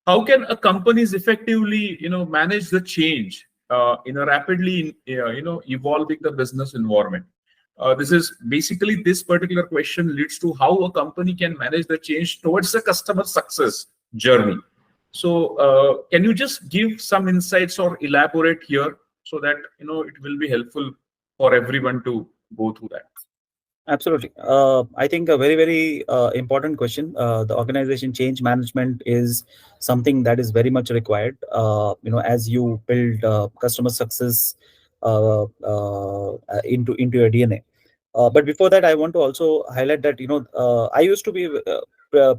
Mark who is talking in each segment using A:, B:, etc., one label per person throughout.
A: how can a companies effectively, manage the change in a rapidly, evolving the business environment? This is basically, this particular question leads to how a company can manage the change towards the customer success journey. So, can you just give some insights or elaborate here so that it will be helpful for everyone to go through that?
B: Absolutely. I think a very, very important question. The organization change management is something that is very much required, as you build customer success into your DNA. But before that, I want to also highlight that, I used to be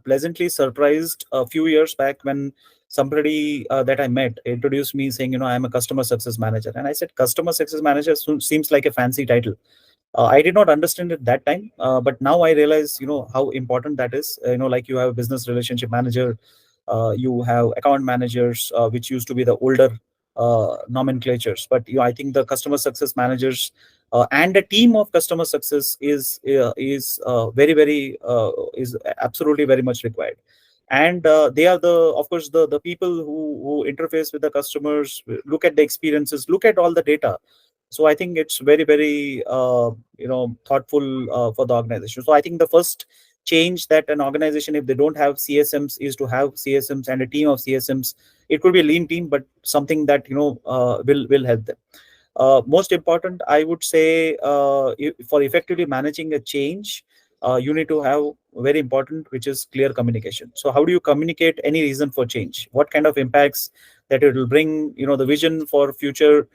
B: pleasantly surprised a few years back when somebody that I met introduced me saying, I'm a customer success manager. And I said, customer success manager seems like a fancy title. I did not understand it that time, but now I realize, how important that is. Like you have a business relationship manager, you have account managers, which used to be the older nomenclatures. But I think the customer success managers and a team of customer success is very, very is absolutely very much required. And they are of course, the people who interface with the customers, look at the experiences, look at all the data. So I think it's very, very thoughtful for the organization. So I think the first change that an organization, if they don't have CSMs, is to have CSMs and a team of CSMs. It could be a lean team, but something that will help them. Most important, I would say, for effectively managing a change, you need to have very important, which is clear communication. So how do you communicate any reason for change? What kind of impacts that it will bring? The vision for future,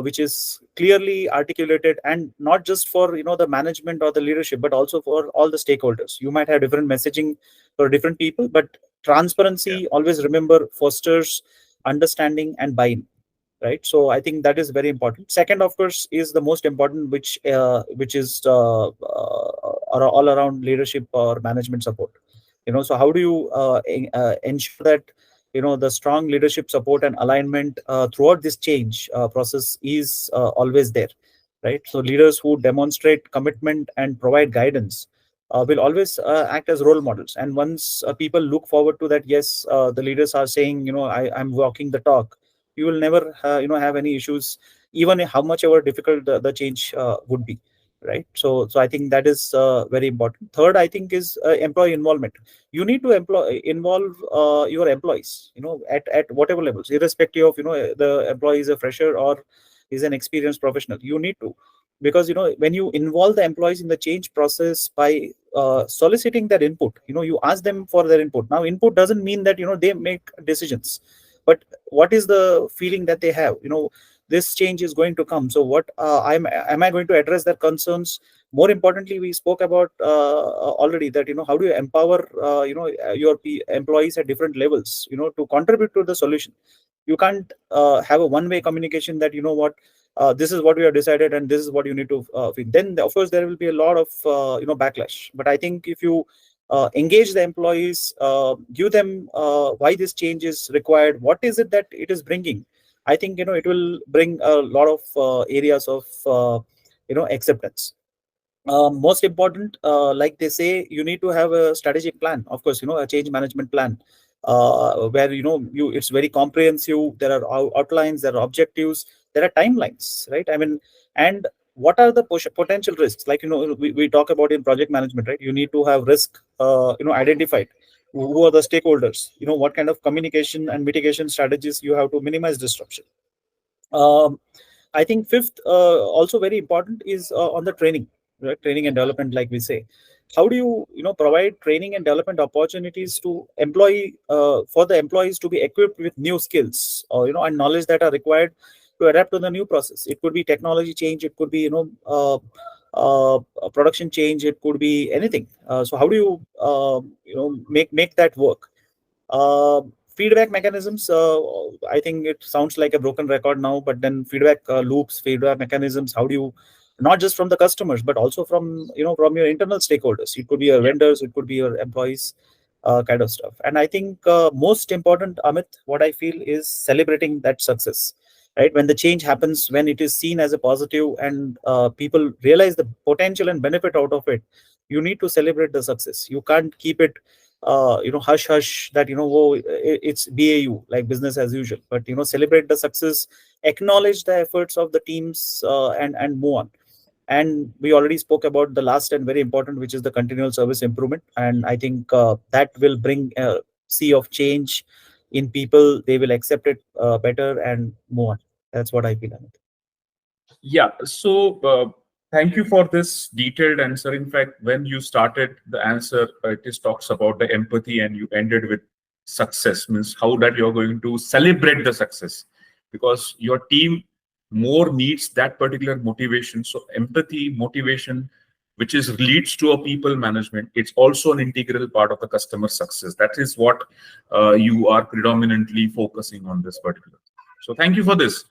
B: which is clearly articulated, and not just for the management or the leadership, but also for all the stakeholders. You might have different messaging for different people, but transparency, always remember, fosters understanding and buy-in. Right. So I think that is very important. Second, of course, is the most important, which is all around leadership or management support. So how do you ensure that the strong leadership support and alignment throughout this change process is always there, right? So leaders who demonstrate commitment and provide guidance will always act as role models. And once people look forward to that, yes, the leaders are saying, I'm walking the talk, you will never have any issues, even how much ever difficult the change would be. Right. So I think that is very important. Third, I think, is employee involvement. You need to involve your employees, at whatever levels, irrespective of, the employee is a fresher or is an experienced professional. You need to, because, when you involve the employees in the change process by soliciting their input, you ask them for their input. Now, input doesn't mean that, they make decisions, but what is the feeling that they have? This change is going to come. So what am I going to address their concerns? More importantly, we spoke about already that, how do you empower, your employees at different levels, to contribute to the solution. You can't have a one-way communication that, this is what we have decided and this is what you need to feel. Then, of course, there will be a lot of, backlash. But I think if you engage the employees, give them why this change is required, what is it that it is bringing, I think, it will bring a lot of areas of, acceptance. Most important, like they say, you need to have a strategic plan. Of course, a change management plan, where, it's very comprehensive. There are outlines, there are objectives, there are timelines, right? I mean, and what are the potential risks? Like, we talk about in project management, right? You need to have risk, identified. Who are the stakeholders? What kind of communication and mitigation strategies you have to minimize disruption. I think fifth, also very important, is on the training, right? Training and development, like we say. How do you, provide training and development opportunities to for the employees to be equipped with new skills, or, and knowledge that are required to adapt to the new process? It could be technology change, it could be, production change, it could be anything. So how do you make that work? Feedback mechanisms, I think it sounds like a broken record now, but then feedback loops, feedback mechanisms, how do you, not just from the customers, but also from from your internal stakeholders? It could be your vendors, it could be your employees, kind of stuff. And I think most important, Amit, what I feel is celebrating that success. Right, when the change happens, when it is seen as a positive, and people realize the potential and benefit out of it, you need to celebrate the success. You can't keep it hush hush that whoa, it's BAU, like business as usual, but celebrate the success, acknowledge the efforts of the teams, and move on. And we already spoke about the last and very important, which is the continual service improvement. And I think that will bring a sea of change in people. They will accept it better and move on. That's what I feel, Amit.
A: Yeah. So thank you for this detailed answer. In fact, when you started the answer, it is talks about the empathy, and you ended with success, means how that you're going to celebrate the success, because your team more needs that particular motivation. So empathy, motivation, which is leads to a people management, it's also an integral part of the customer success. That is what you are predominantly focusing on this particular. So thank you for this.